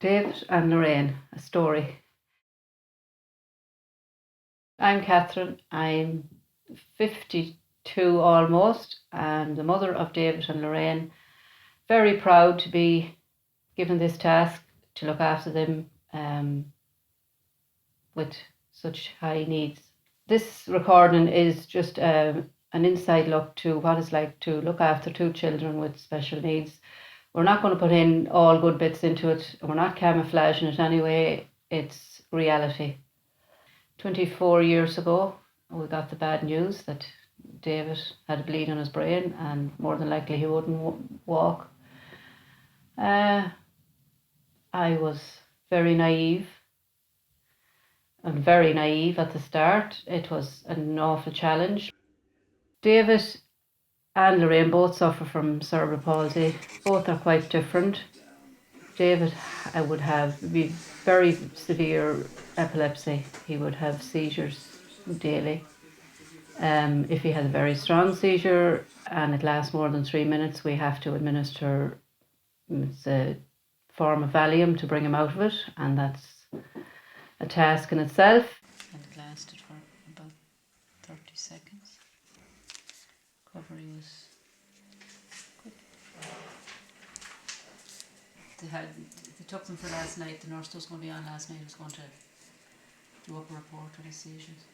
David and Lorraine, a story. I'm Catherine. I'm 52 almost, and the mother of David and Lorraine. Very proud to be given this task to look after them with such high needs. This recording is just an inside look to what it's like to look after two children with special needs. We're not going to put in all good bits into it. We're not camouflaging it anyway. It's reality. 24 years ago, we got the bad news that David had a bleed on his brain and more than likely he wouldn't walk. I was very naive at the start. It was an awful challenge. David and Lorraine both suffer from cerebral palsy. Both are quite different. David would have very severe epilepsy. He would have seizures daily. If he has a very strong seizure and it lasts more than 3 minutes, we have to administer a form of Valium to bring him out of it, and that's a task in itself. And it lasted for about 30 seconds. Recovery was quick. They took them for last night. The nurse that was going to be on last night was going to do up a report on his seizures.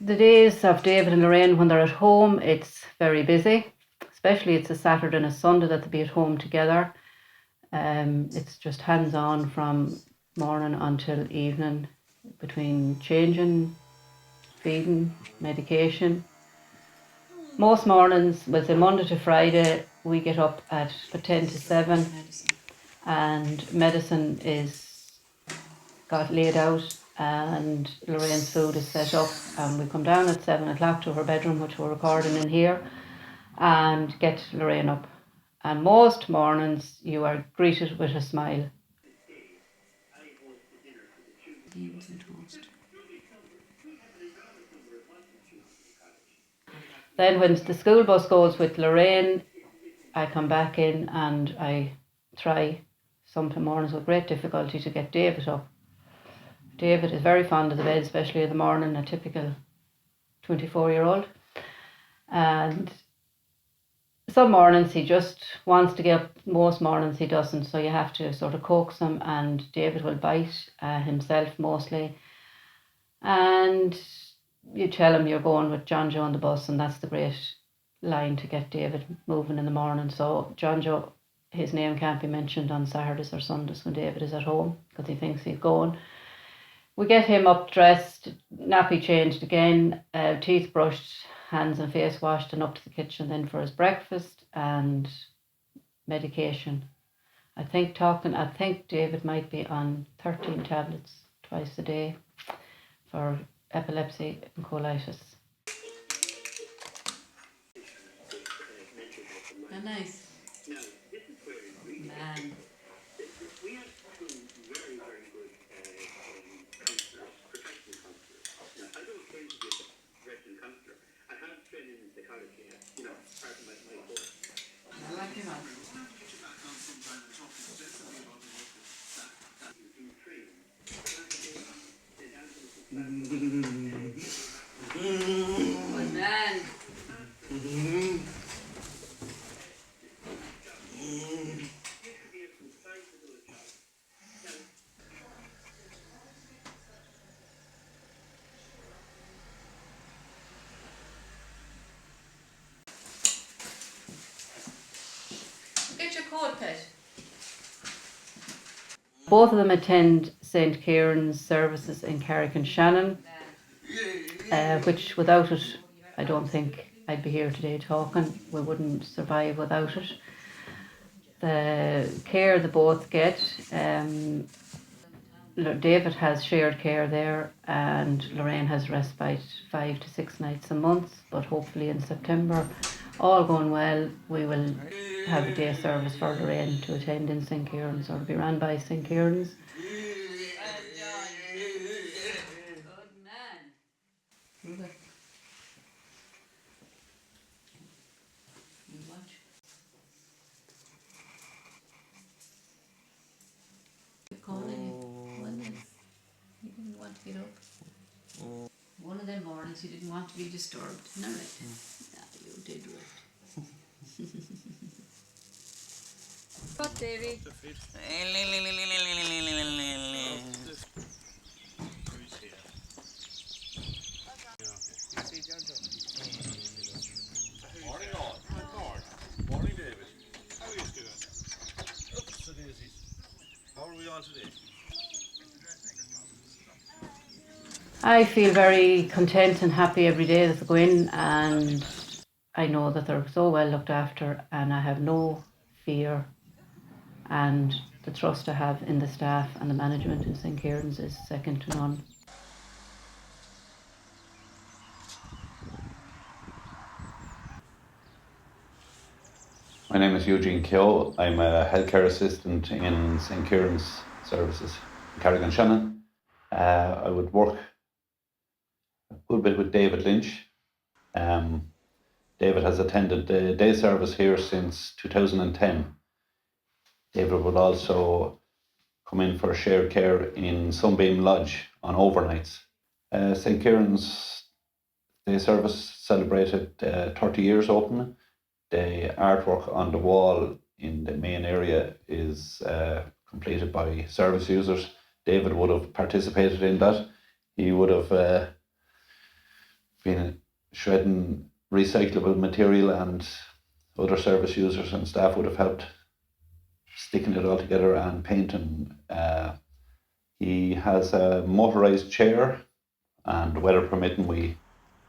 The days of David and Lorraine when they're at home, it's very busy. Especially it's a Saturday and a Sunday that they be at home together. It's just hands-on from morning until evening, between changing, feeding, medication. Most mornings, with a Monday to Friday, we get up at 10 to 7 and medicine is got laid out and Lorraine's food is set up, and we come down at 7 o'clock to her bedroom, which we're recording in here, and get Lorraine up. And most mornings you are greeted with a smile. Then when the school bus goes with Lorraine, I come back in and I try some mornings with great difficulty to get David up. David is very fond of the bed, especially in the morning, a typical 24-year-old. And some mornings he just wants to get up, most mornings he doesn't, so you have to sort of coax him, and David will bite himself mostly. And you tell him you're going with John Joe on the bus, and that's the great line to get David moving in the morning. So John Joe, his name can't be mentioned on Saturdays or Sundays when David is at home because he thinks he's going. We get him up, dressed, nappy changed again, teeth brushed, hands and face washed, and up to the kitchen then for his breakfast and medication. I think David might be on 13 tablets twice a day for epilepsy and colitis. Oh, nice. Man. We have two very, very good counsellors, protection counsellors. Now, I don't claim to be a protection counsellor. I have training in psychology, part of my course. I like him out. Good man. Get your coat, pet. Both of them attend St. Kieran's services in Carrick-on-Shannon, which without it, I don't think I'd be here today talking. We wouldn't survive without it. The care they both get, David has shared care there and Lorraine has respite 5 to 6 nights a month, but hopefully in September, all going well, we will have a day service for Lorraine to attend in St. Kieran's, or be run by St. Kieran's. Good man. You watch. mornings you didn't want to be disturbed. Isn't that right? Yeah, you did right. What, Davy? Morning all. Morning David. How are you doing? Oops, the daisies. How are we all today? I feel very content and happy every day that they go in, and I know that they're so well looked after, and I have no fear, and the trust I have in the staff and the management in St. Kieran's is second to none. My name is Eugene Keogh. I'm a healthcare assistant in St. Kieran's Services in Carrigan-Shannon. I would work a good bit with David Lynch. David has attended the day service here since 2010. David would also come in for shared care in Sunbeam Lodge on overnights. St. Kieran's Day Service celebrated 30 years open. The artwork on the wall in the main area is completed by service users. David would have participated in that. He would have been shredding recyclable material, and other service users and staff would have helped sticking it all together and painting. He has a motorised chair, and weather permitting, we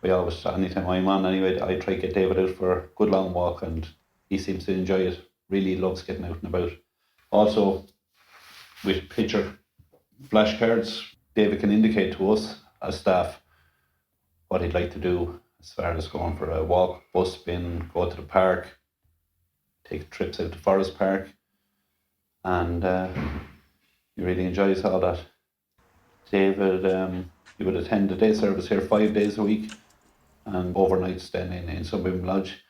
always, anytime I'm on anyway, I try to get David out for a good long walk, and he seems to enjoy it. Really loves getting out and about. Also, with picture flashcards, David can indicate to us as staff what he'd like to do as far as going for a walk, bus spin, go to the park, take trips out to Forest Park, and he really enjoys all that. David, he would attend the day service here 5 days a week, and overnights then in Sunbeam Lodge.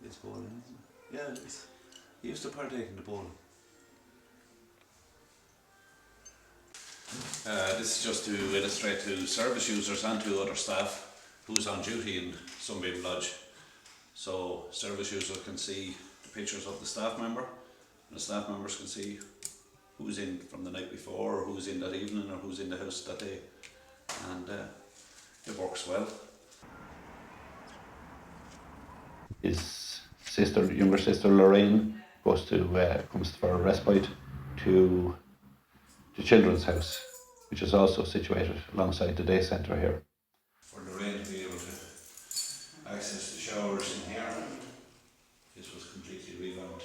It's bowling, isn't it? Yeah, he used to partake in the bowling. This is just to illustrate to service users and to other staff who's on duty in Sunbeam Lodge. So service users can see the pictures of the staff member, and the staff members can see who's in from the night before, or who's in that evening, or who's in the house that day, and it works well. His younger sister Lorraine, comes for a respite to the children's house, which is also situated alongside the day centre here. For Lorraine to be able to access the showers in here, this was completely revamped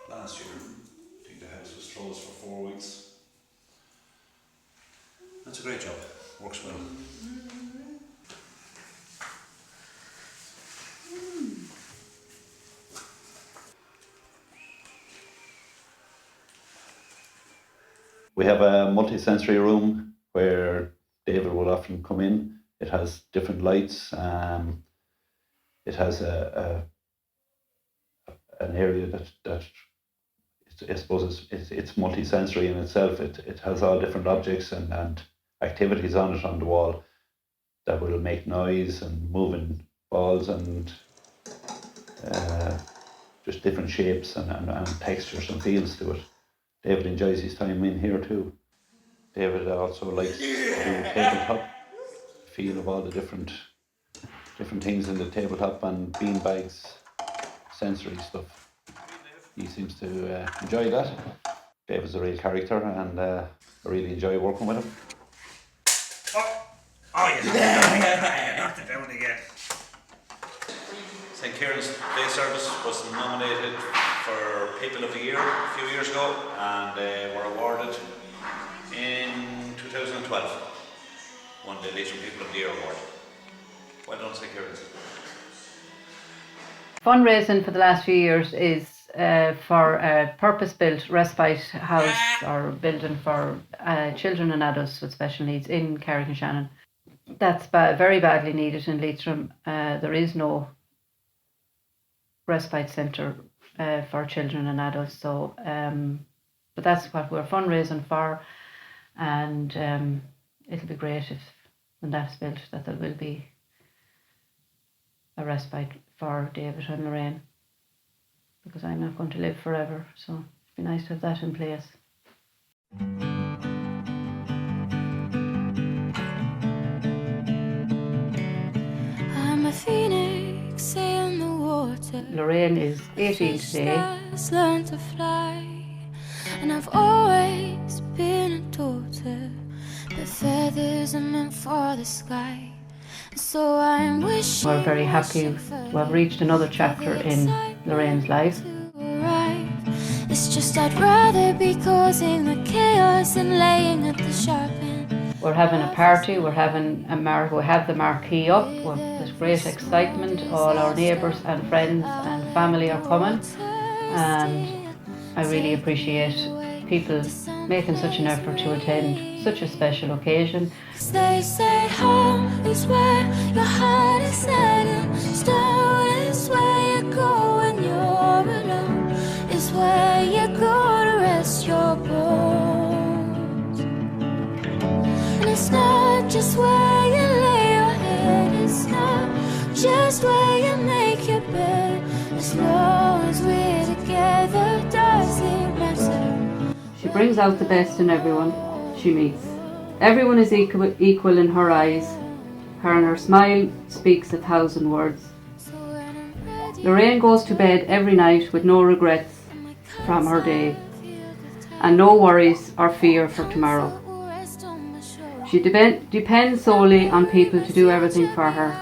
last year. I think the house was closed for 4 weeks. That's a great job, works well. We have a multi-sensory room where David would often come in. It has different lights. It has an area that I suppose it's multi-sensory in itself. It has all different objects and activities on it on the wall that will make noise and moving balls and just different shapes and textures and feels to it. David enjoys his time in here too. David also likes to do tabletop, feel of all the different things in the tabletop and bean bags, sensory stuff. He seems to enjoy that. David's a real character, and I really enjoy working with him. Knocked it down again. St. Kieran's Day Service was nominated for People of the Year a few years ago, and they were awarded in 2012. Won the Legion People of the Year award. Well done, St. Kieran's. Fundraising for the last few years is for a purpose-built respite house or building for children and adults with special needs in Carrigan-Shannon. That's very badly needed in Leitrim. There is no respite centre for children and adults, so But that's what we're fundraising for, and it'll be great if, when that's built, that there will be a respite for David and Lorraine, because I'm not going to live forever, so it'd be nice to have that in place. I'm a phoenix, say in the water. Lorraine is 18 today. Learn to fly, and I've always been a daughter, but feathers are meant for the sky. So I'm wishing. We're very happy to have reached another chapter in Lorraine's life. It's just I'd rather be causing the chaos than laying at the sharp end. We're having a party, we have the marquee up, there's great excitement, all our neighbours and friends and family are coming, and I really appreciate people making such an effort to attend such a special occasion. They say home is where your heart is set in stone, is where you go when you're alone, is where you go to rest your bones. And it's not just where you lay your head, it's not just where you make your bed. As long as we're together, does it matter? She brings out the best in everyone she meets. Everyone is equal in her eyes. Her smile speaks 1,000 words. Lorraine goes to bed every night with no regrets from her day, and no worries or fear for tomorrow. She depends solely on people to do everything for her,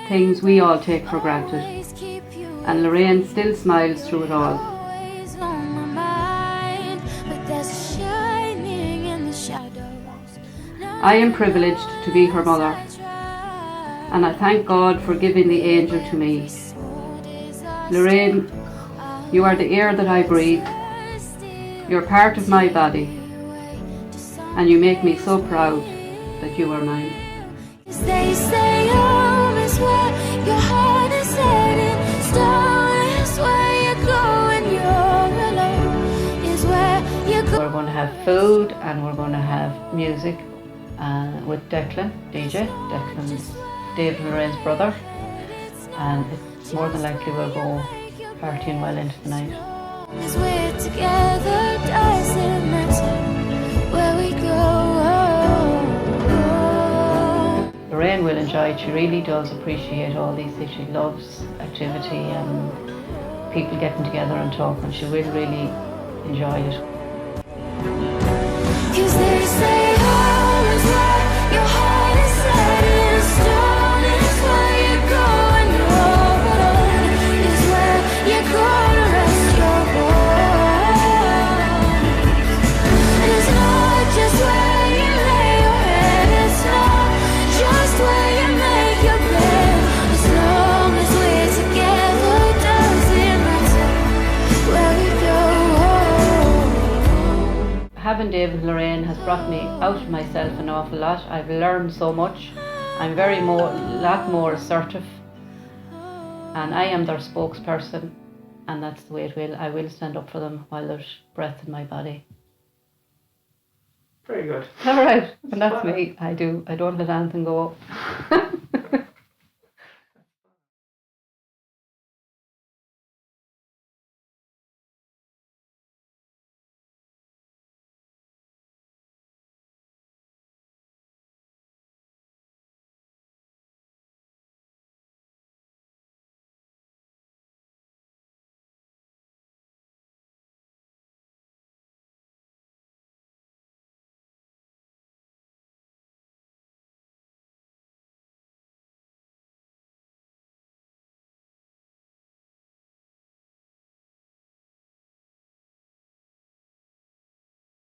things we all take for granted, and Lorraine still smiles through it all. I am privileged to be her mother, and I thank God for giving the angel to me. Lorraine, you are the air that I breathe. You're part of my body, and you make me so proud that you are mine. They say home is where your heart is headed, stone is where you go when you're alone, is where you go. We're going to have food and we're going to have music with Declan, DJ. Declan's David and Lorraine's brother, and it's more than likely we'll go partying well into the night. As we're together, does it matter where we go? Lorraine will enjoy it. She really does appreciate all these things. She loves activity and people getting together and talking. She will really enjoy it. 'Cause they say home is where your heart is set in stone, is where you go when you're alone, is where you go to rest your bones. And it's not just where you lay your head, it's not just where you make your bed. As long as we're together, does it matter where we go? Having David and Lorraine has brought me out of myself an awful lot. I've learned so much. I'm lot more assertive, and I am their spokesperson, and that's the way it will. I will stand up for them while there's breath in my body. Very good. All right, and that's me. I don't let anything go.